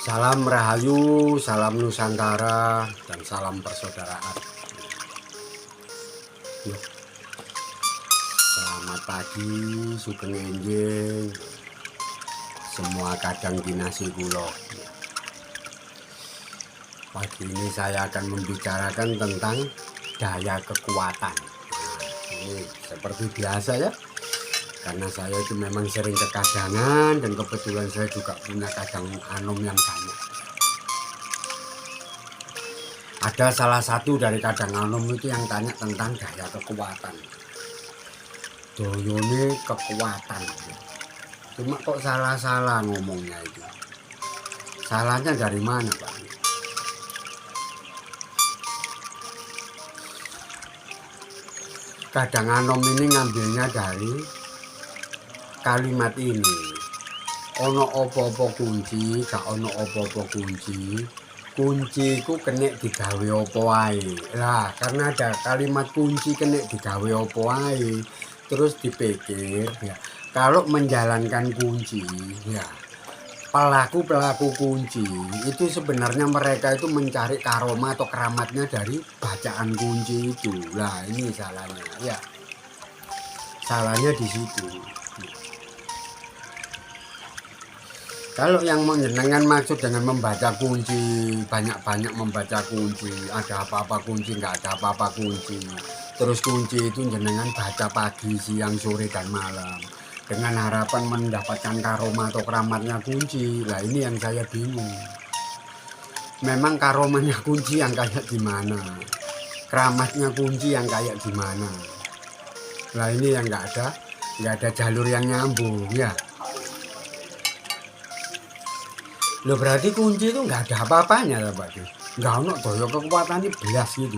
Salam Rahayu, salam Nusantara, dan salam persaudaraan. Selamat pagi, sugeng enjing, semua kadang dinasi kulo. Pagi ini saya akan membicarakan tentang daya kekuatan. Ini seperti biasa ya, karena saya itu memang sering kekadangan dan kebetulan saya juga punya kadang anom yang banyak. Ada salah satu dari kadang anom itu yang tanya tentang daya kekuatan. Doyone kekuatan. Cuma kok salah-salah ngomongnya itu. Salahnya dari mana, Pak? Kadang anom ini ngambilnya dari kalimat ini. Ono opo-opo kunci, gak ono opo-opo kunci. Kunci ku kena digawe opo ae. Lah, karena ada kalimat kunci kena digawe opo ae, terus dipikir ya, kalau menjalankan kunci ya, pelaku kunci itu sebenarnya mereka itu mencari karoma atau keramatnya dari bacaan kunci itu. Lah, ini salahnya ya. Salahnya di situ. Kalau yang menjenengan maksud dengan membaca kunci, banyak-banyak membaca kunci, ada apa-apa kunci, nggak ada apa-apa kunci. Terus kunci itu jenengan baca pagi, siang, sore, dan malam. Dengan harapan mendapatkan karoma atau keramatnya kunci. Lah, ini yang saya bingung. Memang karomanya kunci yang kayak gimana? Keramatnya kunci yang kayak gimana? Lah, ini yang nggak ada jalur yang nyambung ya. Loh, berarti kunci itu nggak ada apa-apanya ya Pak. Nggak ono daya kekuatan ini belas gitu.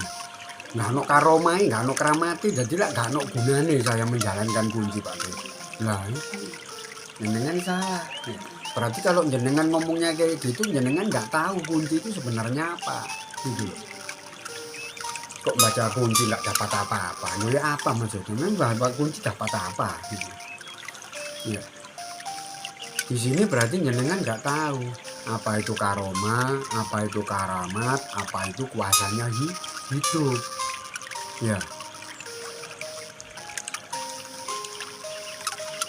Nggak ono karomai, nggak ono keramati, jadi lah nggak ono gunanya saya menjalankan kunci Pak. Lah, jenengan salah. Berarti kalau jenengan ngomongnya kayak gitu, jenengan nggak tahu kunci itu sebenarnya apa gitu. Kok baca kunci nggak dapat apa-apa? Ya apa maksudnya? Memang baca kunci dapat apa gitu. Ya. Di sini berarti jenengan nggak tahu apa itu karoma, apa itu karamat, apa itu kuasanya hidup. Ya.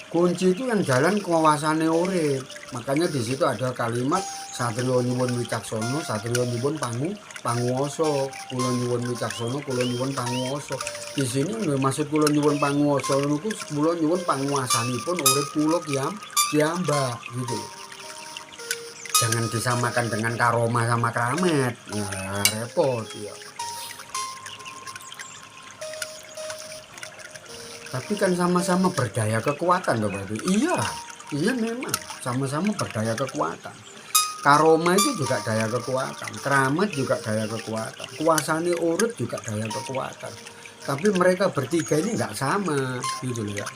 Kunci itu yang jalan kuasane urip. Makanya di situ ada kalimat satriya nyuwun wicaksono, satriya nyuwun panguwasa. Kula nyuwun wicaksono, kula nyuwun panguwasa. Di sini maksud kula nyuwun panguwasa niku kula nyuwun panguwasanipun urip kula kiambak gitu. Jangan disamakan dengan karoma sama keramat, ya repot ya. Tapi kan sama-sama berdaya kekuatan loh berarti. Iya memang sama-sama berdaya kekuatan. Karoma itu juga daya kekuatan, keramat juga daya kekuatan, kuasane urip juga daya kekuatan. Tapi mereka bertiga ini nggak sama gitu loh ya.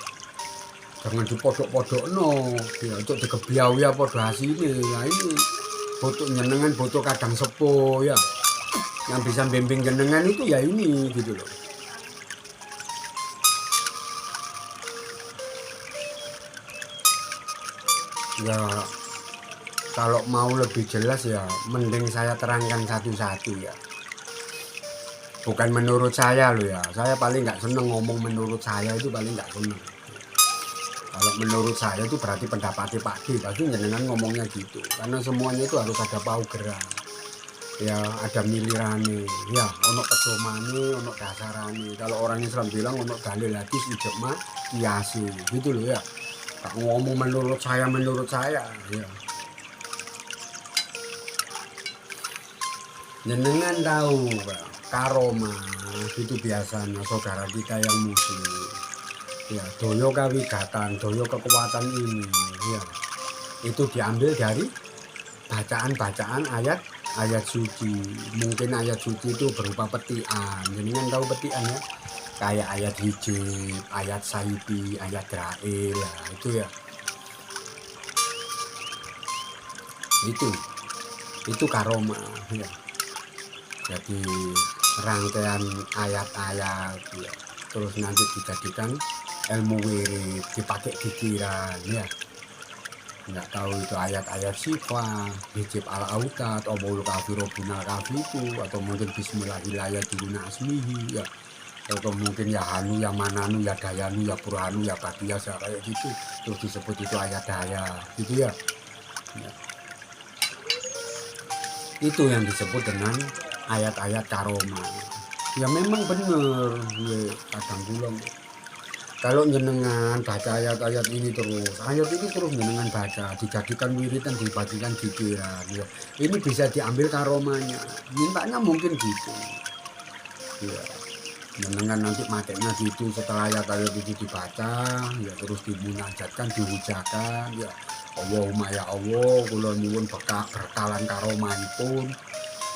Jangan dipodok-podokno ya, untuk dikebiawi apa hasilnya. Nah, ini butuh jenengan, butuh kadang sepo ya, yang bisa bimbing jenengan itu ya ini gitu loh ya. Kalau mau lebih jelas ya mending saya terangkan satu-satu ya, bukan menurut saya loh ya. Saya paling nggak seneng ngomong menurut saya, itu paling nggak seneng. Kalau menurut saya itu berarti pendapatnya Pak D, pasti jenengan ngomongnya gitu. Karena semuanya itu harus ada paugeran. Ya, ada milirane. Ya, ono pedomane, ono dasarane. Kalau orang Islam bilang ono dalil hadis ijma qiyasi. Gitu loh ya. Tak ngomong menurut saya ya. Jenengan tahu, Pak, karoma itu biasanya saudara kita yang muslim. Ya, doyo kawigatan, doyo kekuatan ini ya, itu diambil dari bacaan ayat suci. Mungkin ayat suci itu berupa petian. Jenengan tahu petian ya, kayak ayat hijab, ayat saidi, ayat drail lah, itu ya. Itu karoma ya. Jadi rangkaian ayat-ayat ya, terus nanti dijadikan ilmu wirid, dipakai pikiran ya. nggak tahu itu ayat-ayat syifa, hijab al-autat, omul kafiru binal kafiku, atau mungkin bismillahirrahmanirrahim asmihi ya, atau mungkin ya hanu ya mananu ya dayanu ya burhanu ya badiyasa kayak gitu, terus disebut itu ayat daya gitu ya. Ya, itu yang disebut dengan ayat-ayat karomah. Ya memang bener ya, kadang bulan kalau jenengan baca ayat-ayat ini terus, ayat ini terus jenengan baca, dijadikan wiridan, dibagikan pikiran ya, ini bisa diambil karomanya, mintanya mungkin gitu ya. Jenengan nanti makainya gitu, setelah ayat-ayat itu dibaca ya, terus dimunajatkan, dihujakan ya, Allahumma ya Allah kula nyuwun berkalan karomahipun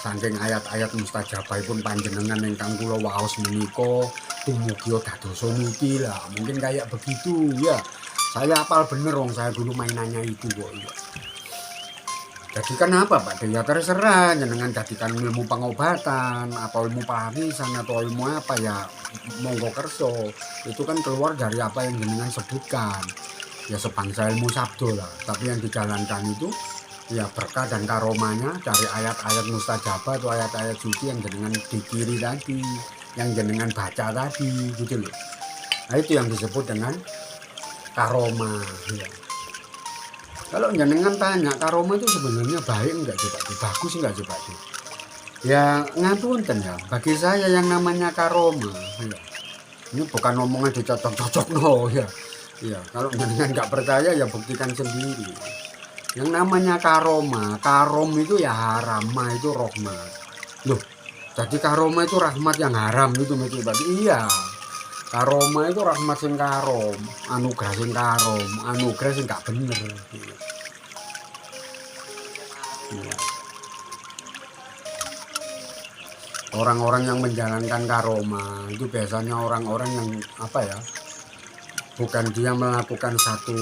saking ayat-ayat mustajabahipun panjenengan ingkang kula waos menika dumugi dadosa niki lah, mungkin kayak begitu ya. Saya apal bener wong saya dulu mainannya itu kok ya. Jadikan apa Pak? Ya terserah jenengan jadikan ilmu pengobatan atau ilmu parisan atau ilmu apa ya, monggo kerso. Itu kan keluar dari apa yang jenengan sebutkan. Ya sebangsa ilmu sabdo lah. Tapi yang dijalankan itu ya berkah dan karomanya dari ayat-ayat mustajabah atau ayat-ayat suci yang jenengan dikiri tadi, yang jenengan baca tadi gitu loh. Nah itu yang disebut dengan karomah ya. Kalau jenengan tanya karomah itu sebenarnya baik enggak sih Pak? Bagus enggak sih Pak? Ya ngapunten ya, bagi saya yang namanya karomah ya, ini bukan omongan dicocok-cocok no ya. Ya kalau jenengan nggak percaya ya buktikan sendiri. Yang namanya karomah, karom itu ya haram, ma itu rahmat. Loh, jadi karomah itu rahmat yang haram itu berarti iya. Karomah itu rahmat sing karom, anugerah sing karom, anugerah sing gak bener. Ya. Orang-orang yang menjalankan karomah itu biasanya orang-orang yang apa ya, bukan dia melakukan satu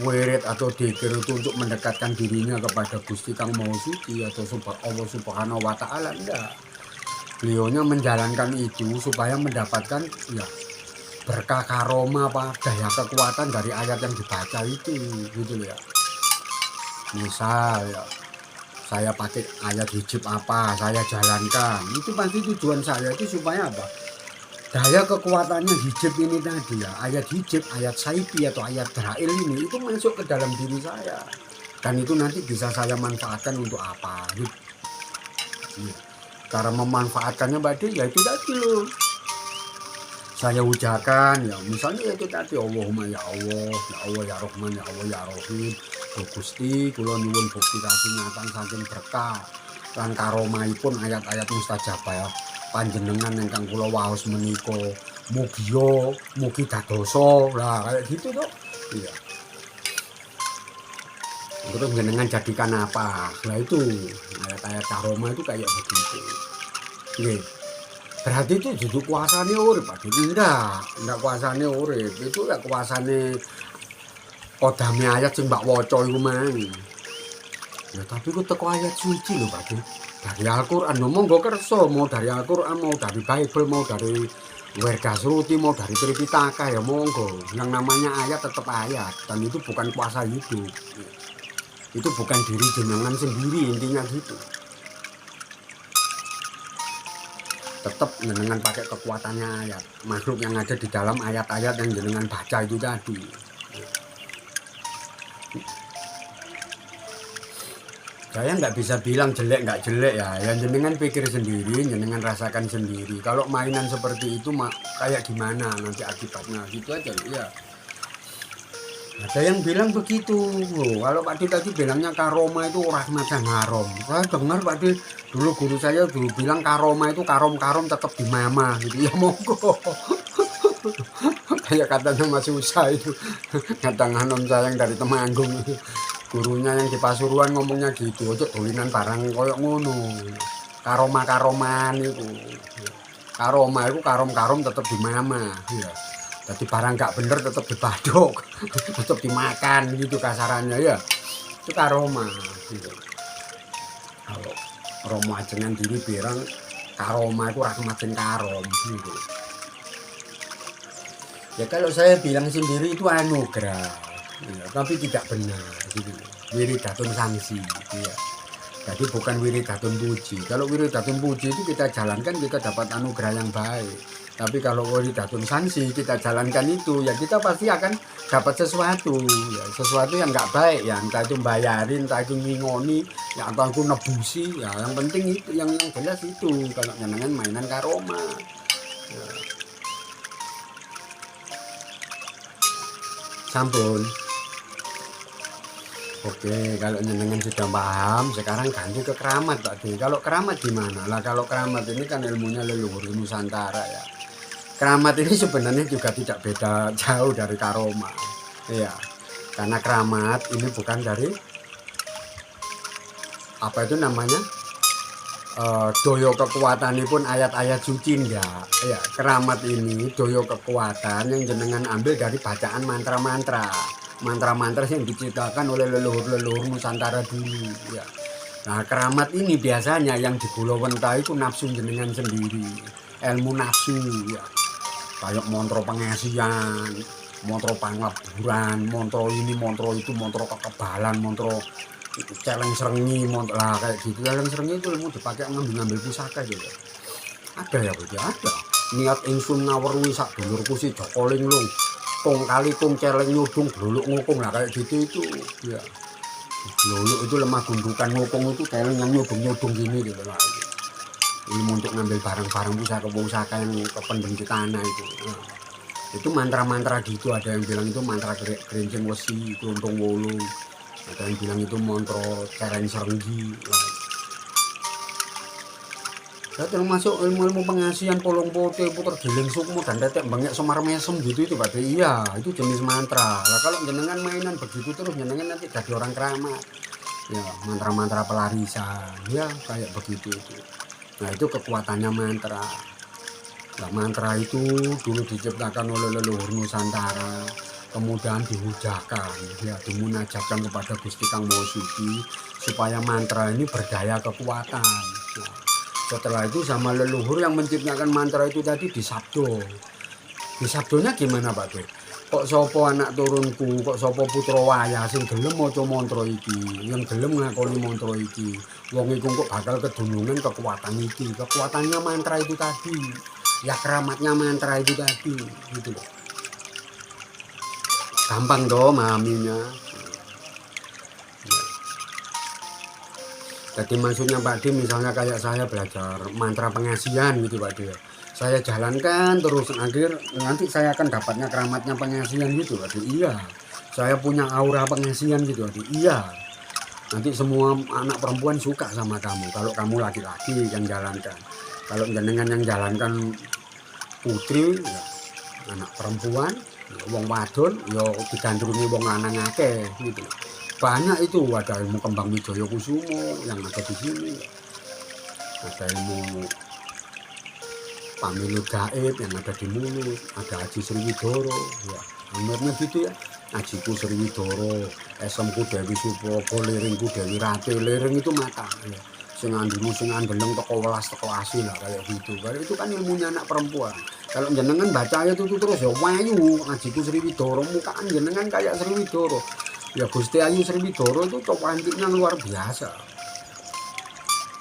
wirid atau dzikir itu untuk mendekatkan dirinya kepada Gusti Kang Maha Suci atau Allah Subhanahu wa Ta'ala, enggak. Beliaunya menjalankan itu supaya mendapatkan ya berkah karomah apa daya kekuatan dari ayat yang dibaca itu gitu ya. Misal ya, saya pakai ayat hijab apa, saya jalankan, itu pasti tujuan saya itu supaya apa? Daya kekuatannya hijab ini tadi ya, ayat hijab, ayat saipi atau ayat drail ini itu masuk ke dalam diri saya. Dan itu nanti bisa saya manfaatkan untuk apa? Gitu. Ya. Cara memanfaatkannya Mbak ya itu tadi loh. Saya ujakan ya, misalnya itu tadi Allahumma ya Allah, ya Allah ya Rahman, ya Allah ya Rahim. Gusti kula nyuwun bukti kasingatan saking berkah lan karomahipun ayat-ayat mustajabah ya. Panjenengan ingkang kula waos menika mugi dadosa. Lah kayak gitu tuh. Iya. Terus jenengan jadikan apa? Nah itu ayat-ayat karomah itu kayak begitu. Nggih. Berarti itu duduk kuasane urip, Pak. Enggak kuasane urip. Itu ya kuasane kodame ayat sing mbak waca iku mang. Ya tapi ku teko ayat suci lho, Pak. Dari Al-Qur'an monggo kersa, mau dari Al-Qur'an, mau dari Bible, mau dari Wergasruti, mau dari Tripitaka ya monggo. Yang namanya ayat tetap ayat dan itu bukan kuasa hidup. Itu bukan diri jenengan sendiri intinya gitu. Tetap jenengan pakai kekuatannya ayat, makhluk yang ada di dalam ayat-ayat yang jenengan baca itu tadi. Saya nggak bisa bilang jelek nggak jelek ya, yang jenengan pikir sendiri, jenengan rasakan sendiri. Kalau mainan seperti itu kayak gimana nanti akibatnya gitu aja ya. Ada yang bilang begitu, kalau Pak Di tadi bilangnya karoma itu rahmat yang haram. Saya dengar Pak Di dulu guru saya dulu bilang karoma itu karom-karom tetap di mama gitu ya monggo. Kayak katanya masih usah itu, kadang anom saya yang dari Temanggung. Gurunya yang di Pasuruan ngomongnya gitu, ojo dolinan barang koyok ngono. Karoma-karoman itu. Karoma itu karom-karom tetap di mama ya. Jadi barang nggak bener tetap dibadok, tetap dimakan gitu kasarannya ya. Itu karoma gitu. Kalau romo ajengan diri bilang karoma itu rahmat sing karom gitu. Ya kalau saya bilang sendiri itu anugerah. ya, tapi tidak benar gitu. Wiridatun sanksi ya. Jadi bukan wiridatun puji. Kalau wiridatun puji itu kita jalankan kita dapat anugerah yang baik. Tapi kalau wiridatun sanksi kita jalankan itu ya kita pasti akan dapat sesuatu ya, sesuatu yang nggak baik ya, entah itu bayarin, entah itu ngingoni ya, atau aku nebusi ya, yang penting itu yang jelas itu kalau nyenengan mainan karoma ya. Sampun. Oke, kalau jenengan sudah paham, sekarang ganti ke keramat, Pak D. Kalau keramat gimana? Lah kalau keramat ini kan ilmunya leluhur Nusantara ya. Keramat ini sebenarnya juga tidak beda jauh dari karoma. Iya. Karena keramat ini bukan dari apa itu namanya? Doyo kekuatan ini pun ayat-ayat suci enggak. Ya, keramat ini doyo kekuatan yang jenengan ambil dari bacaan mantra-mantra. Mantra-mantra yang diciptakan oleh leluhur-leluhur Nusantara dulu ya. Nah, keramat ini biasanya yang digulawenta itu nafsu jenengan sendiri, ilmu nafsu ya. Kayak montro pengasian, montro pangleburan, montro ini, montro itu, montro kekebalan, montro celeng serengi, montro lah kayak gitu. Celeng serengi itu ilmu dipakai ngambil pusaka gitu. Ada ya, berarti ada. Niat ingsun ngawerui sak dulurku si Joko Linglung. Kong kali kong celeng nyudung bluluk ngukung lah kayak gitu itu ya. Bluluk itu lemah gundukan, ngukung itu celeng yang nyudung gini gitu lah. Ini untuk ngambil barang-barang pusaka yang kependem di tanah itu. Nah, itu mantra-mantra gitu, ada yang bilang itu mantra gerincing wesi, keluntung wolung. Ada yang bilang itu montro celeng serenggi. Nah, termasuk ilmu-ilmu pengasihan polong pote puter giling sukmo dan tetek bangek semar mesem gitu itu Pak. Iya itu jenis mantra lah. Kalau jenengan mainan begitu terus jenengan nanti jadi orang keramat ya, mantra-mantra pelarisan ya kayak begitu itu. Nah itu kekuatannya mantra. Nah mantra itu dulu diciptakan oleh leluhur Nusantara, kemudian dihujakan ya, dimunajatkan kepada Gusti Kang Maha Suci supaya mantra ini berdaya kekuatan. Nah, setelah itu sama leluhur yang menciptakan mantra itu tadi disabdo. Disabdonya gimana Pak De? Kok sopo anak turunku, kok sopo putra wayah sing gelem maca mantra iki, yang gelem ngakoni mantra iki. Wong iku kok bakal kedunungan kekuatan iki. Kekuatannya mantra itu tadi. Ya keramatnya mantra itu tadi, gitu loh. Gampang toh memahaminya. Jadi maksudnya Pak D misalnya kayak saya belajar mantra pengasihan gitu Pak D. Saya jalankan terus nanti saya akan dapatnya keramatnya pengasihan gitu Pak D. Iya. Saya punya aura pengasihan gitu Pak D. Iya. Nanti semua anak perempuan suka sama kamu kalau kamu laki-laki yang jalankan. Kalau jenengan yang jalankan putri ya, anak perempuan, ya, wong wadon ya digandrungi wong lanang akeh gitu. Banyak itu, ada ilmu Kembang Wijaya Kusumo yang ada di sini, ada ilmu Pamilu Gaib yang ada di mulut, ada Aji Sriwidoro ya, amirnya gitu ya, Ajiku Sriwidoro, esemku Dewi Suprobo, liringku Dewi Rati, liring itu mata ya. Sing andunu sing andeleng teko welas teko asin lah kayak gitu. Kalau itu kan ilmunya anak perempuan. Kalau jenengan baca ayat itu terus ya wayu, Ajiku Sriwidoro, mukaan jenengan kayak Sriwidoro. Ya Gusti Ayu Sriwidoro itu cantiknya luar biasa.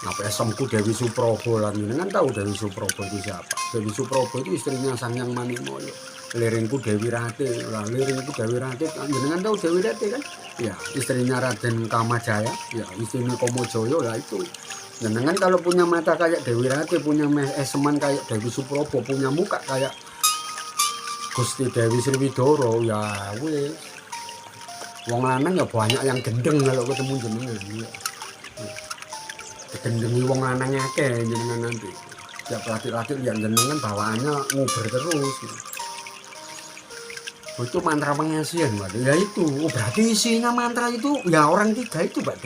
Apa esemku Dewi Suprobo lah, kan tahu Dewi Suprobo itu siapa? Dewi Suprobo itu istrinya Sangyang Manimoyo. Liringku Dewi Rati, lah liringku Dewi Rati, jenengan tahu Dewi Rati kan? Ya istrinya Raden Kamajaya, ya istrinya Komojoyo lah itu. Jenengan kalau punya mata kayak Dewi Rati, punya eseman kayak Dewi Suprobo, punya muka kayak Gusti Dewi Sriwidoro, ya weh. Wong lanang ya banyak yang gendeng kalau ketemu jenengan ya. Digendengi wong lanang akeh jenengan nanti. Tiap laki-laki yang jenengan bawaannya nguber terus gitu. Itu mantra pengasihan Pak. Ya itu, berarti isinya mantra itu ya orang tiga itu Pak.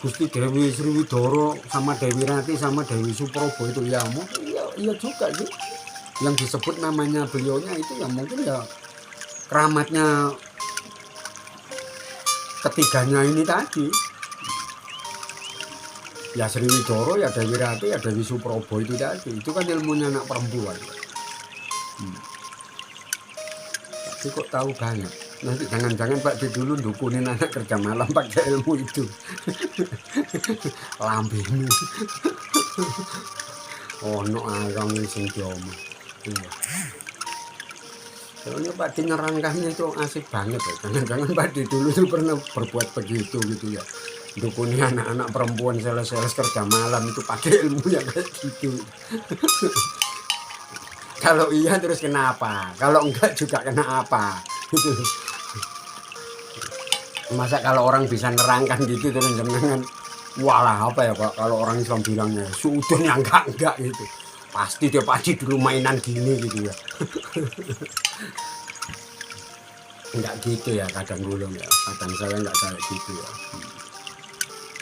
Gusti Dewi Sriwidoro sama Dewi Rati sama Dewi Suprobo itu ya mungkin ya, iya juga sih. Yang disebut namanya beliaunya itu ya mungkin ya keramatnya ketiganya ini tadi ya Sriwidoro ya Dewi Rati ya Dewi Suprobo itu tadi, itu kan ilmunya anak perempuan. Tapi kok tahu banyak Nanti jangan-jangan Pak D dulu dukunin anak kerja malam pakai ilmu itu. Lambemu. Ono ae wong sing diomong. Iya. Soalnya Pak D nerangkannya itu asik banget ya. Jangan-jangan Pak D dulu tuh pernah berbuat begitu gitu ya. Dukuni anak-anak perempuan sales-sales kerja malam itu pakai ilmu yang kayak gitu. Kalau iya terus kenapa? Kalau enggak juga kenapa? Gitu. Masa kalau orang bisa nerangkan gitu terus jenengan walah apa ya Pak, kalau orang Islam bilangnya sudah ya enggak gitu. Pasti dia pasti dulu mainan gini gitu ya. Enggak gitu ya kadang gulung ya. Kadang saya enggak kayak gitu ya.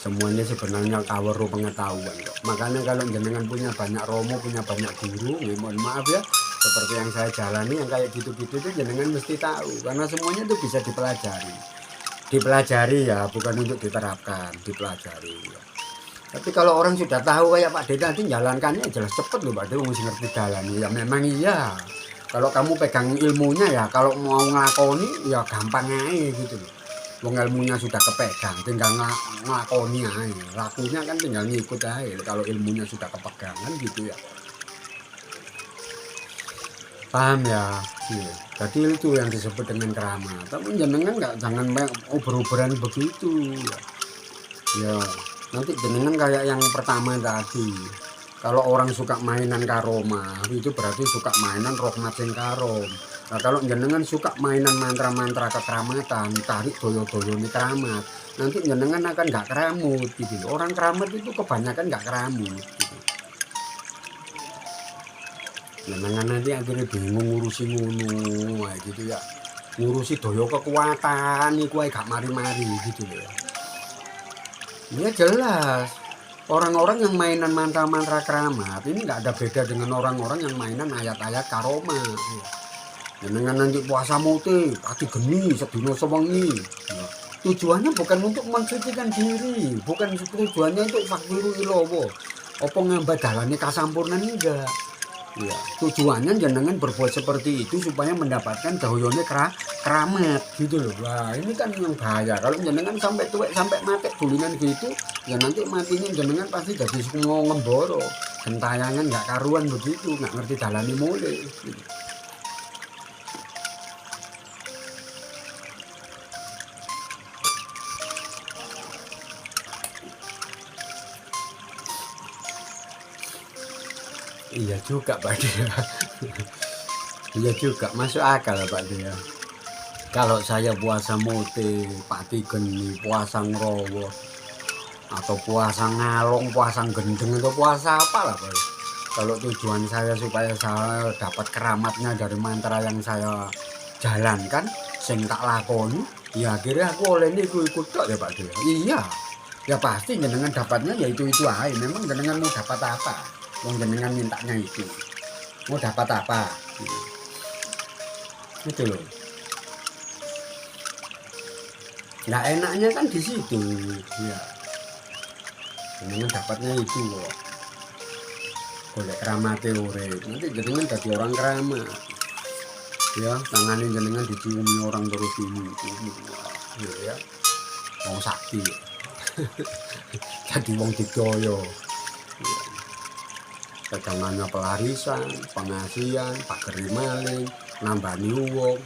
Semuanya sebenarnya kaweruh pengetahuan kok. Makanya kalau jenengan punya banyak romo, punya banyak guru, ya mohon maaf ya, seperti yang saya jalani yang kayak gitu-gitu itu jenengan mesti tahu karena semuanya itu bisa dipelajari. Dipelajari ya, bukan untuk diterapkan, dipelajari ya. Tapi kalau orang sudah tahu kayak Pak D nanti jalankannya jelas cepet loh Pak D, mesti ngerti jalan ya memang iya. Kalau kamu pegang ilmunya ya kalau mau ngelakoni ya gampang aja gitu loh. Wong ilmunya sudah kepegang, tinggal ngelakoni aja. Lakunya kan tinggal ngikut aja kalau ilmunya sudah kepegang kan gitu ya. Paham ya? Iya. Jadi itu yang disebut dengan keramat. Tapi jenengan nggak jangan uber-uberan begitu ya. Ya, nanti jenengan kayak yang pertama tadi. Kalau orang suka mainan karomah, itu berarti suka mainan rohmat sing karom. Nah, kalau jenengan suka mainan mantra-mantra kekeramatan, tarik doyo-doyo ini keramat, nanti jenengan akan nggak keramut gitu. Orang keramat itu kebanyakan nggak keramut gitu. Jenengan nanti akhirnya bingung ngurusi ngono gitu ya. Ngurusi doyo kekuatan iku ae gak mari-mari gitu ya. Ya jelas. Orang-orang yang mainan mantra-mantra keramat ini nggak ada beda dengan orang-orang yang mainan ayat-ayat karomah. Jenengan nanti puasa muti, pati geni, sedina sewengi. Ya. Tujuannya bukan untuk mensucikan diri, bukan tujuannya untuk faktiru ilowo. Apa ngambah dalane kasampurnan enggak. Ya, tujuannya jenengan berbuat seperti itu supaya mendapatkan dahoyone keramat gitu loh. Wah, ini kan yang bahaya. Kalau jenengan sampai tuwek sampai mati bulinan gitu, ya nanti matinya jenengan pasti jadi semua ngemboro. Gentayangan nggak karuan begitu, nggak ngerti dalani mulai. Gitu. Iya juga Pak Dia. Iya juga, masuk akal Pak Dia. Kalau saya puasa muti, pati geni, puasa ngrowo, atau puasa ngalong, puasa gendeng, atau puasa apalah Pak. Kalau tujuan saya supaya saya dapat keramatnya dari mantra yang saya jalankan, sing tak lakoni, ya akhirnya aku oleh ini ikut tok ya Pak Dia. Iya, ya pasti jenengan dapatnya ya itu aja. Memang jenengan mau dapat apa? Wong jenengan mintanya itu. Mau dapat apa? Gitu loh. Nah enaknya kan di situ. Ya. Jenengan dapatnya itu loh. Golek keramate urip. Nanti jenengan jadi orang keramat. Ya, tangannya jenengan diciumi orang terus ini. Ya. Wong sakti. Jadi wong didoyo. Pegangannya pelarisan, pengasihan, pageri maling, nambani uang,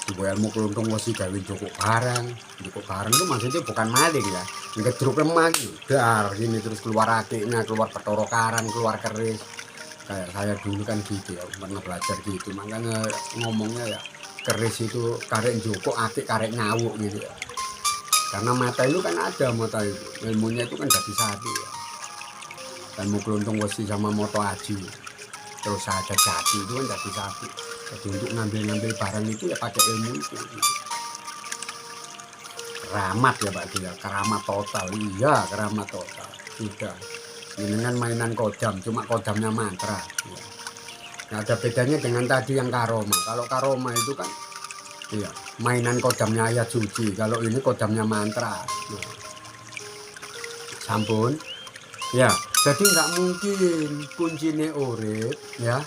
dibayar ilmu keluntung wesi gawe cukup barang itu maksudnya bukan maling ya, ngedruk lemah, dar gini terus keluar akiknya, keluar petorokaran, keluar keris, kayak saya dulu kan gitu ya, pernah belajar gitu, makanya ngomongnya ya keris itu karek joko, akik karek nyawuk gitu ya, karena mata itu kan ada mata itu, ilmunya itu kan jadi satu ya. Dan mau keluntung wesi sama moto aji terus ada jati itu kan jadi satu. Jadi untuk ngambil barang itu ya pakai ilmu itu. Keramat ya Pak Dia, keramat total. Iya keramat total. Sudah. Ini dengan mainan kodam, cuma kodamnya mantra. Ya. Nah, ada bedanya dengan tadi yang karoma. Kalau karoma itu kan iya, mainan kodamnya ayat suci. Kalau ini kodamnya mantra. Nah. Sampun. Ya. Jadi nggak mungkin kuncinya urip ya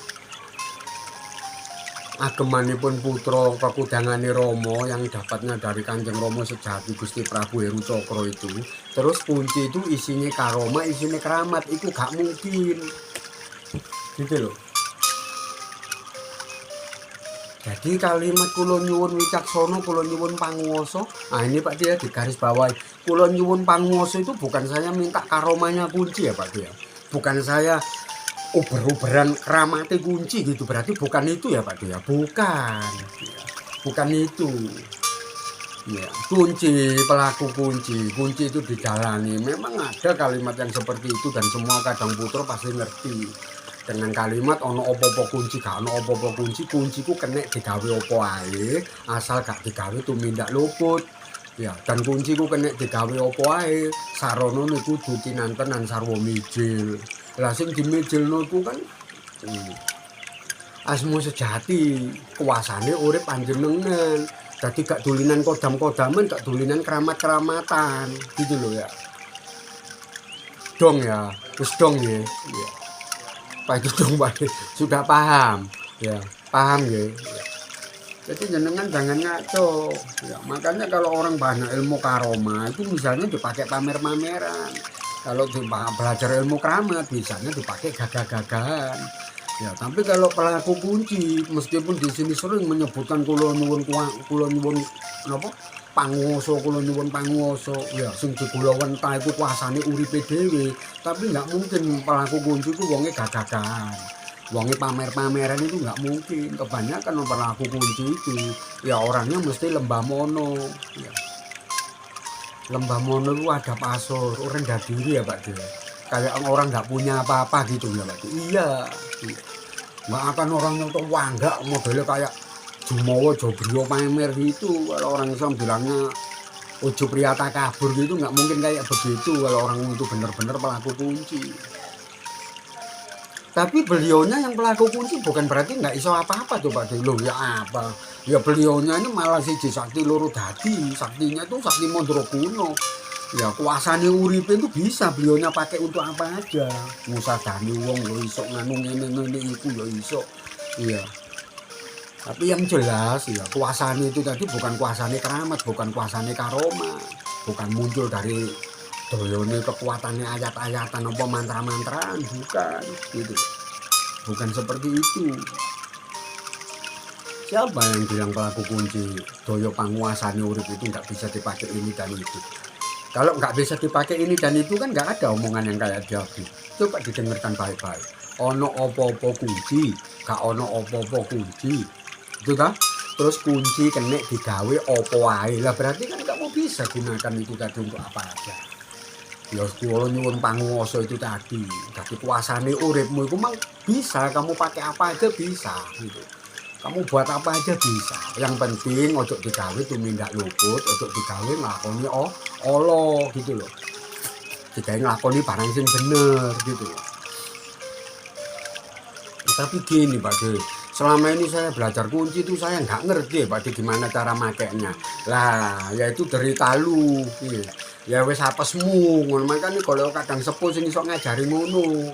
agemanipun putra kekudangane Rama yang dapatnya dari Kanjeng Rama sejati Gusti Prabu Heru Cokro itu. Terus kunci itu isinya karoma, isinya keramat, itu gak mungkin. Gitu loh. Jadi kalimat kula nyuwun wicaksana, kula nyuwun panguwasa. Nah ini Pak Dia di garis bawahi. Kula nyuwun panguwasa itu bukan saya minta karomanya kunci ya Pak Dia. Bukan saya uber-uberan keramati kunci gitu. Berarti bukan itu ya Pak Dia. Bukan. Bukan itu. Ya, kunci, pelaku kunci. Kunci itu dijalani. Memang ada kalimat yang seperti itu dan semua kadang putra pasti ngerti. Dengan kalimat ono opo-opo kunci gak ono opo-opo kunciku kena digawe opo ae asal gak digawe tumindak luput ya dan kunciku kena digawe opo ae sarana niku kudu kinantenan sarwa mijil lah sing dimijilno iku kan asma sejati kuasane urip panjenengan dadi gak dulinan kodam-kodaman gak dulinan keramat-keramatan gitu loh ya dong ya terus dong ya Pak itu dong Pak sudah paham ya paham ya jadi jenengan jangan ngaco ya makanya kalau orang banyak ilmu karoma itu misalnya dipakai pamer-pameran kalau belajar ilmu keramat biasanya dipakai gagah-gagahan ya tapi kalau pelaku kunci meskipun di sini sering menyebutkan kula nyuwun napa panguwasa kula nyuwun panguwasa ya sing kula wentah iku kuasane uripe dhewe tapi nggak mungkin pelaku kunci ku wonge gagagahan wonge pamer-pameran itu nggak mungkin kebanyakan pelaku kunci itu ya orangnya mesti lembah mono ya. Lembah mono itu ada pasor rendah diri ya Pak De kayak orang nggak punya apa-apa gitu ya Pak De iya nggak akan orang yang tuh wangga modelnya kayak Jumowo Jobrio pamer gitu kalau orang Islam bilangnya Ojo pria takabur gitu nggak mungkin kayak begitu kalau orang itu benar-benar pelaku kunci tapi beliaunya yang pelaku kunci bukan berarti nggak iso apa-apa coba dulu ya apa ya beliaunya ini malah siji sakti loro dadi saktinya tuh sakti Mondro Kuno ya kuasane uripe itu bisa beliaunya pakai untuk apa aja ngusadani wong yo iso nganu ngene iku yo iso iya tapi yang jelas ya kuasane itu tadi bukan kuasane keramat bukan kuasane karoma bukan muncul dari doyone kekuatannya ayat-ayatan apa mantra-mantraan bukan gitu bukan seperti itu siapa yang bilang pelaku kunci doyo panguasane urip itu nggak bisa dipakai ini dan itu kalau nggak bisa dipakai ini dan itu kan nggak ada omongan yang kayak Jabi coba didengarkan baik-baik ono opo-opo kunci gak ono opo-opo kunci itu kan terus kunci kena digawe opo ae lah berarti kan kamu bisa gunakan itu tadi untuk apa aja ya kula nyuwun panguwasa itu tadi dadi kuasane uripmu itu mang bisa kamu pakai apa aja bisa gitu kamu buat apa aja bisa yang penting ojo digawe tumindak luput ojo digawe nglakoni Allah gitu loh digawe nglakoni barang sing bener gitu loh tapi gini Pak De selama ini saya belajar kunci itu saya nggak ngerti Pak De gimana cara makainya lah yaitu dari talu ya wes apesmu ngono makane kalau kadang sepuh sing iso ngajari ngono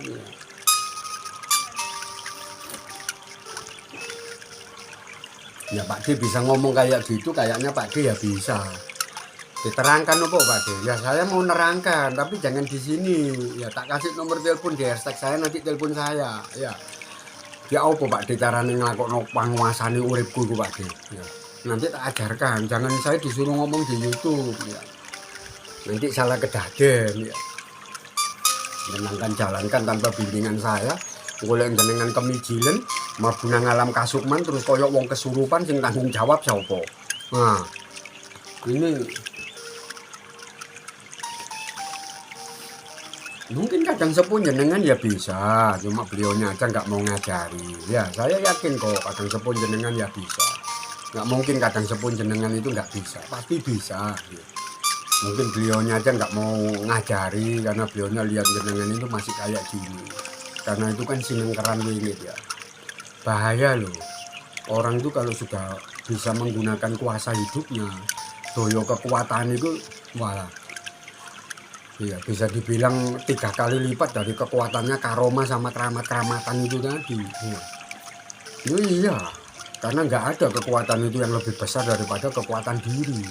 ya Pak De bisa ngomong kayak gitu kayaknya Pak De ya bisa diterangkan apa Pak De ya saya mau nerangkan tapi jangan di sini ya tak kasih nomor telepon di hashtag saya nanti telepon saya ya ya apa Pak De carane nglakokno panguasane uripku iku Pak De ya nanti tak ajarkan jangan saya disuruh ngomong di YouTube ya nanti salah kedaden ya menangkan jalankan tanpa bimbingan saya golek jenengan kemijilen mlebu nang alam kasukman terus koyok wong kesurupan sing tanggung jawab sapa nah ini mungkin kadang sepuh jenengan ya bisa cuma beliaunya aja nggak mau ngajari ya saya yakin kok kadang sepuh jenengan ya bisa nggak mungkin kadang sepuh jenengan itu nggak bisa pasti bisa ya. Mungkin beliaunya aja nggak mau ngajari karena beliaunya lihat jenengan itu masih kayak gini karena itu kan sinengkeran wingit ya bahaya loh orang itu kalau sudah bisa menggunakan kuasa hidupnya doyo kekuatan itu wah iya bisa dibilang 3 kali lipat dari kekuatannya karoma sama keramat-keramatan itu tadi. Iya. Karena nggak ada kekuatan itu yang lebih besar daripada kekuatan diri.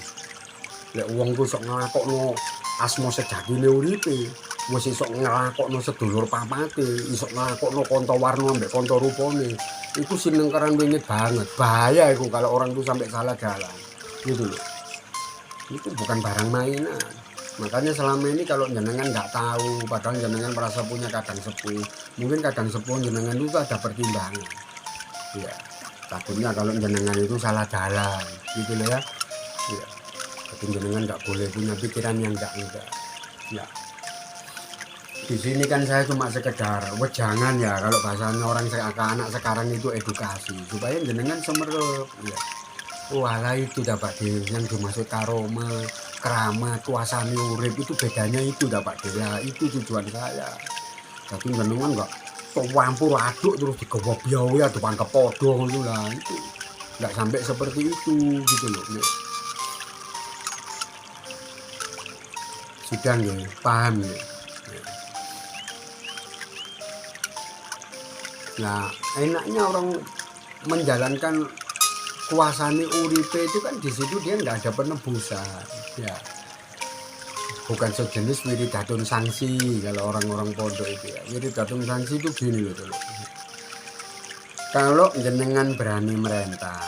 Lek wong ku sok nglakokno asma sejatine uripe, wis iso nglakokno sedulur papate, iso nglakokno kanta warna ambek kanta rupane. Iku sinengkeran wingit banget. Bahaya iku kalau orang tuh sampai salah jalan. Gitu loh. Itu bukan barang mainan. Makanya selama ini kalau jenengan nggak tahu, padahal jenengan merasa punya kadang sepuh, mungkin kadang sepuh jenengan juga ada pertimbangan. Ya, takutnya kalau jenengan itu salah jalan, gitu loh ya. Ya, tapi jenengan nggak boleh punya pikiran yang enggak. Ya, di sini kan saya cuma sekedar wejangan ya, kalau bahasanya orang anak sekarang itu edukasi supaya jenengan semerep. Ya. Walah itu dapat yang dimaksud karoma, keramat, kuasane urip itu bedanya itu dapat ya itu tujuan saya. Tapi jenengan enggak campur aduk terus digawa biaya depan kepodo ngono lah itu. Enggak sampai seperti itu gitu loh. Sudah nggih, paham ya. Nah, enaknya orang menjalankan kuasane uripe itu kan di situ dia nggak ada penebusan ya, bukan sejenis wiridatun sanksi. Kalau orang-orang pondok itu ya, wiridatun sanksi itu gini loh dulu. Kalau jenengan berani merentah,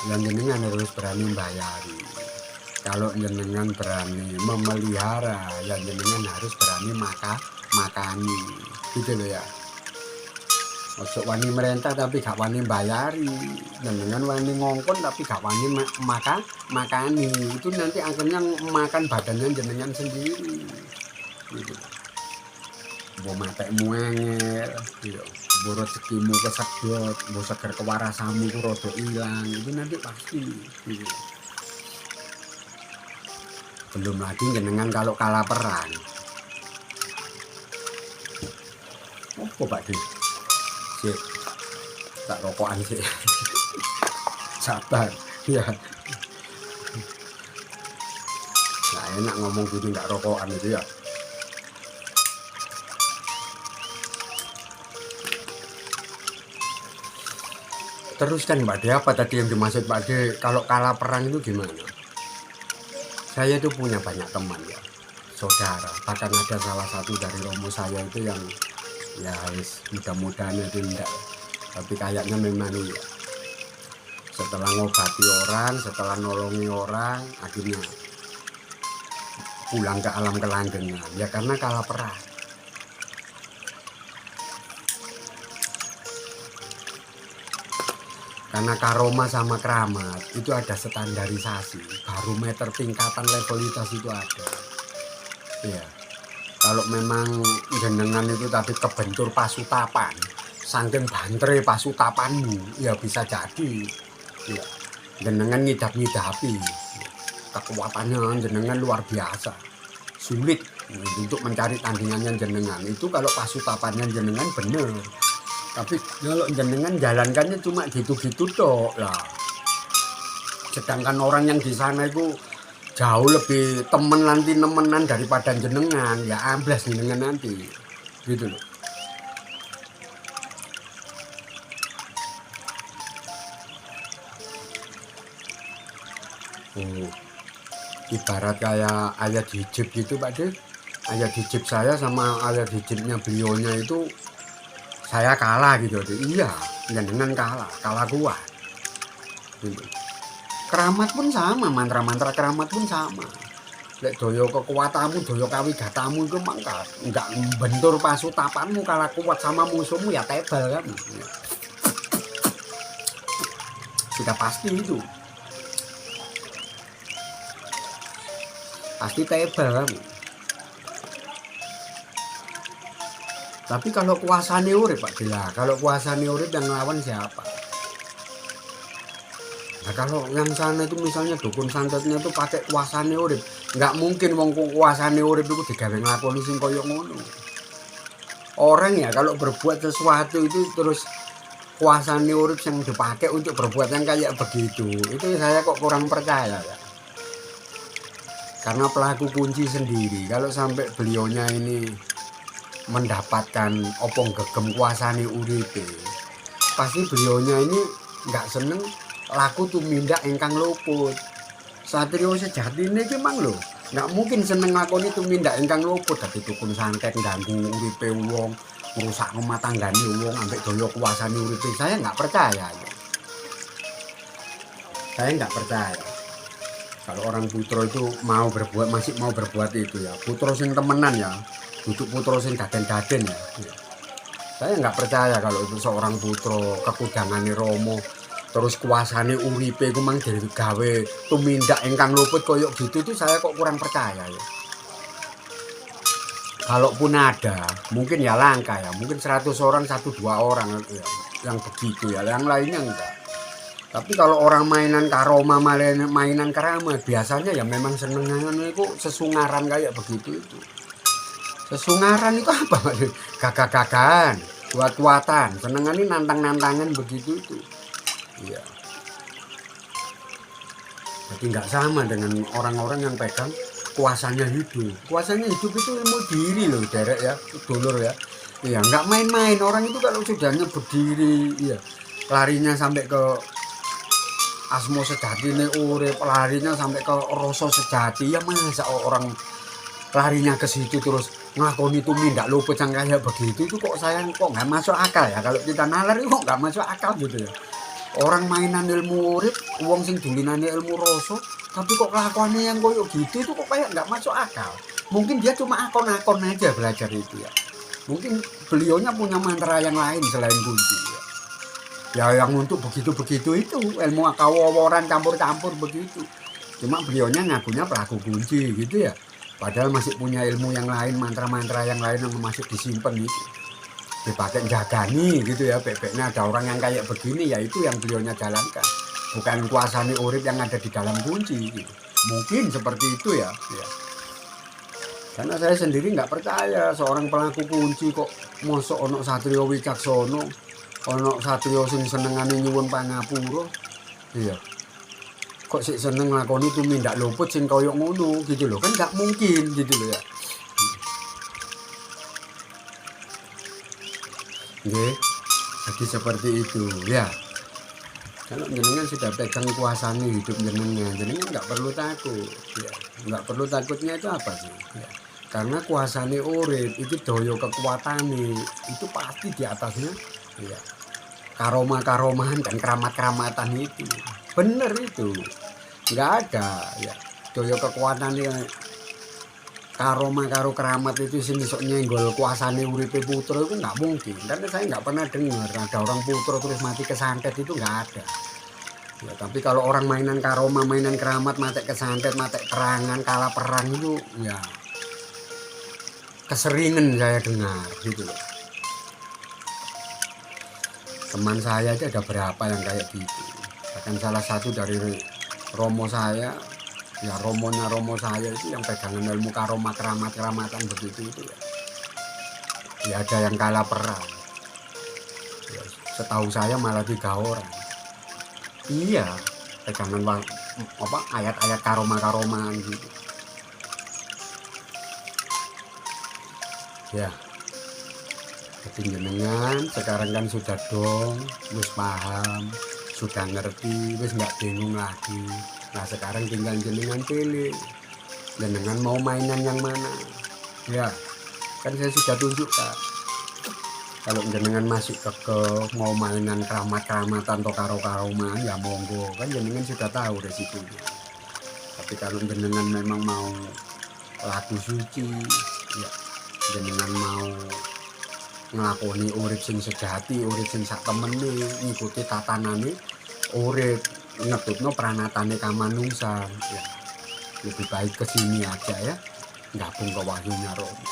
dan jenengan harus berani bayari. Kalau jenengan berani memelihara, ya jenengan harus berani makani gitu loh ya. Ojo wani merentah tapi gak wani bayari, dengan wani ngongkon tapi gak wani makani, itu nanti akhirnya makan badannya jenengan sendiri gitu. Mbok matekmu angel gitu, mbok rezekimu kesedot, mbok seger kewarasanmu ku rada ilang, itu nanti pasti gitu. Belum lagi jenengan kalau kalah perang. Oh Pak Di, tak rokokan sih. Sabar ya, nggak enak ngomong gitu nggak rokokan itu ya. Teruskan Pak De, apa tadi yang dimaksud Pak De kalau kalah perang itu gimana? Saya itu punya banyak teman ya, saudara, bahkan ada salah satu dari romo saya itu yang ya harus mudah-mudahan itu enggak, tapi kayaknya memang iya. Setelah ngobati orang, setelah nolongi orang, akhirnya pulang ke alam kelanggengan ya karena kalah perang. Karena karoma sama keramat itu ada standarisasi, barometer tingkatan levelitas itu ada ya. Kalau memang jenengan itu tadi kebentur pasutapan, saking bantere pasutapanmu, ya bisa jadi ya, jenengan ngidap-ngidapi, kekuatannya jenengan luar biasa, sulit untuk mencari tandingannya jenengan. Itu kalau pasutapannya jenengan bener. Tapi kalau jenengan jalankannya cuma gitu-gitu tok lah. Sedangkan orang yang di sana itu jauh lebih nemenan daripada jenengan, ya amblas jenengan nanti gitu loh. Ibarat kayak ayat hijab gitu Pak De. Ayat hijab saya sama ayat hijabnya beliaunya itu saya kalah gitu. Iya, jenengan kalah kuat gitu. Keramat pun sama, mantra-mantra keramat pun sama. Lek daya kekuatanmu, daya kawigatamu itu mangkat enggak bentur pasutapanmu, kalah kuat sama musuhmu ya tebal kan. Sudah pasti itu. Pasti tebal kan. Tapi kalau kuasane urip Pak Dila, kalau kuasane urip yang ngelawan siapa? Nah kalau yang sana itu misalnya dukun santetnya itu pakai kuasane urip, nggak mungkin wong kuasane urip itu digawe nglakoni sing koyo ngono. Orang ya kalau berbuat sesuatu itu terus kuasane urip yang dipakai untuk berbuat yang kayak begitu, itu saya kok kurang percaya ya. Karena pelaku kunci sendiri, kalau sampai beliaunya ini mendapatkan opong gegem kuasane uripe, pasti beliaunya ini nggak seneng laku tumindak ingkang luput. Satriya sejatine iki mang lho, nggak mungkin seneng lakoni tumindak ingkang luput dadi dukun santet ganggu uripe wong, ngrusak rumah tanggane wong ambek daya kuasane uripe. Saya nggak percaya ya. Saya nggak percaya. Kalau orang Putra itu masih mau berbuat itu ya. Putra sing temenan ya, duduk Putra sing daden-daden ya. Saya nggak percaya kalau itu seorang Putra kekudangane Rama terus kuasane uripe iku mang digawe tumindak ingkang luput koyo gitu itu saya kok kurang percaya ya. Kalaupun ada, mungkin ya langka ya. Mungkin 100 orang 1-2 orang ya, yang begitu ya. Yang lainnya enggak. Tapi kalau orang mainan karoma, mainan keramat, biasanya ya memang senengannya itu sesungaran kayak begitu itu. Sesungaran itu apa? Gagah-gagahan, kuat-kuatan, senengannya nantang-nantangan begitu itu. Iya. Jadi nggak sama dengan orang-orang yang pegang kuasanya hidup. Kuasanya hidup itu ilmu diri loh, derek ya, dulur ya. Iya, nggak main-main. Orang itu kalau sudah nyebut diri, iya, larinya sampai ke asmo sejati nih urip, larinya sampai ke rasa sejati. Ya masa orang larinya ke situ terus ngakoni tumindak luput yang kayak begitu itu kok nggak masuk akal ya. Kalau kita nalar itu kok nggak masuk akal gitu ya. Orang mainan ilmu urip, wong sing dolinane ilmu rasa, tapi kok kelakuannya yang koyo gitu itu kok kayak nggak masuk akal. Mungkin dia cuma akon-akon aja belajar itu ya. Mungkin beliaunya punya mantra yang lain selain kunci ya. Ya yang untuk begitu-begitu itu ilmu akawoworan campur-campur begitu. Cuma beliaunya ngakunya pelaku kunci gitu ya. Padahal masih punya ilmu yang lain, mantra-mantra yang lain yang masih disimpan gitu. Dipakai jagani gitu ya, bebeknya ada orang yang kayak begini ya itu yang beliaunya jalankan, bukan kuasane urip yang ada di dalam kunci gitu. Mungkin seperti itu ya, ya. Karena saya sendiri nggak percaya seorang pelaku kunci kok mosok ono satriya wicaksono, ono satriya sing senengane nyuwun pangapura, iya. Kok sik seneng nglakoni tumindak luput sing koyo ngono gitu loh, kan nggak mungkin gitu loh ya. Nggih, jadi seperti itu ya. Kalau jenengan sudah pegang kuasanya hidup jenengan nggak perlu takut ya. Nggak perlu takutnya itu apa sih ya. Karena kuasanya urip itu daya kekuatannya itu pasti di atasnya ya. Karoma-karomahan dan keramat-keramatan itu bener itu nggak ada ya. Daya kekuatannya karoma karo keramat itu sing iso nyenggol kuasane uripe Putra itu nggak mungkin. Karena saya nggak pernah dengar ada orang Putra terus mati kesantet itu nggak ada. Ya, tapi kalau orang mainan karoma, mainan keramat, mati kesantet, mati kerangan, kalah perang itu ya keseringan saya dengar gitu loh. Teman saya aja ada berapa yang kayak gitu. Bahkan salah satu dari romo saya, ya romo saya itu yang pegangan ilmu karoma keramatan begitu itu ya. Ya ada yang kalah perang. Ya, setahu saya malah 3 orang. Iya, pegangan apa ayat-ayat karoma-karomaan gitu. Ya. Jadi jenengan sekarang kan sudah dong, wis paham, sudah ngerti, wis nggak bingung lagi. Nah sekarang tinggal jenengan pilih, jenengan mau mainan yang mana. Ya, kan saya sudah tunjukkan. Kalau jenengan masih mau mainan keramat-keramatan atau karo-karoman ya monggo, kan jenengan sudah tahu resikonya. Tapi kalau jenengan memang mau laku suci, ya jenengan mau nglakoni urip sing sejati, urip sing sak temene, ngikuti tatanane urip, ngetutno pranatane kamanungsan ya. Lebih baik ke sini aja ya, gabung ke wahyunya Rama.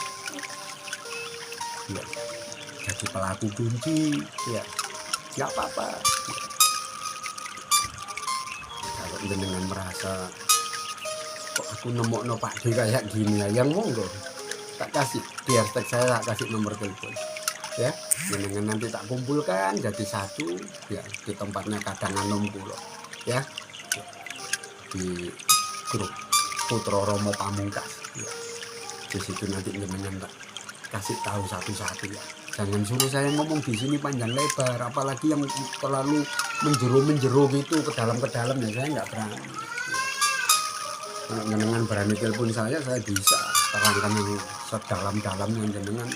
Ya, jadi pelaku kunci ya, nggak apa-apa. Ya. Kalau jenengan merasa kok aku nemokno Pak D kayak gini ya, yang monggo tak kasih di hashtag saya, tak kasih nomor telepon ya, jenengan nanti tak kumpulkan jadi satu ya di tempatnya Kadangan Pulo ya, di grup Putra Rama Pamungkas ya. Di situ nanti jenengan tak kasih tahu satu-satu ya. Jangan suruh saya ngomong di sini panjang lebar, apalagi yang terlalu menjeru gitu ke dalam ya saya nggak berani. Kalau jenengan berani telepon saya bisa terangkan yang sedalam-dalamnya. Jenengan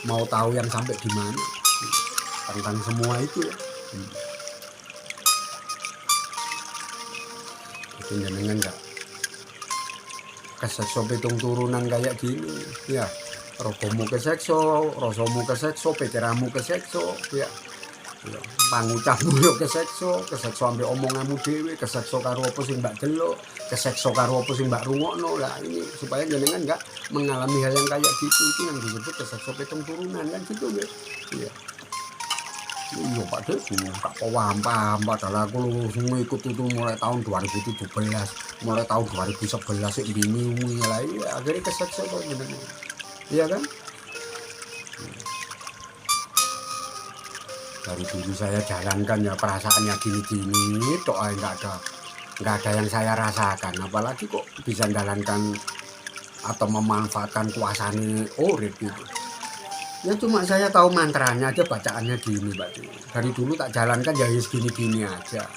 mau tahu yang sampai di mana tentang semua itu ya. Itu jenengan nggak kesekso pitung turunan kayak gini ya. Rogomu kesekso, rasamu kesekso, pikiranmu kesekso ya. Ya, pangucapmu yo kesekso ambek omonganmu dhewe, kesekso karo apa sing mbak delok, kesekso karo apa sing mbak rungokno. Lah ini supaya jenengan enggak mengalami hal yang kayak gitu, itu yang disebut kesekso pitung turunan kan gitu ya. Iya. Iya Pak Dek, gak paham padahal aku ngikut itu mulai tahun 2017, mulai tahun 2011 sik bingung lah iya akhirnya kesekso kok jenengan. Iya kan? Dari dulu saya jalankan ya perasaannya gini-gini tok nggak ada yang saya rasakan, apalagi kok bisa jalankan atau memanfaatkan kuasane urip gitu. Ya cuma saya tahu mantranya aja, bacaannya gini Pak. Dari dulu tak jalankan ya gini-gini aja.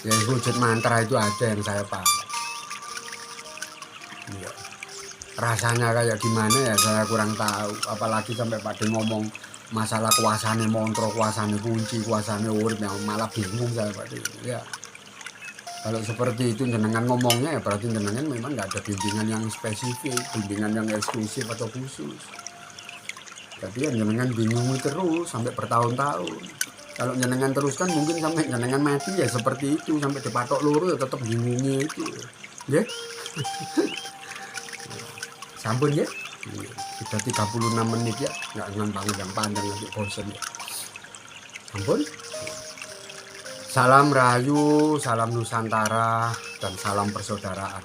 Ya wujud mantra itu aja yang saya paham. Ya. Rasanya kayak gimana ya saya kurang tahu, apalagi sampai Pak De ngomong masalah kuasane montro, kuasane kunci, kuasane urip, yang malah bingung saya Pak De. Ya kalau seperti itu jenengan ngomongnya ya berarti jenengan memang nggak ada bimbingan yang spesifik, bimbingan yang eksklusif atau khusus. Jadi ya jenengan bingung terus sampai bertahun-tahun. Kalau jenengan teruskan mungkin sampai jenengan mati ya seperti itu, sampai dipatok loro ya tetap bingungnya itu ya. Sampun ya, sudah 36 menit ya, nggak panjang nanti bosan ya. Sampun. Salam Rahayu, salam Nusantara, dan salam persaudaraan.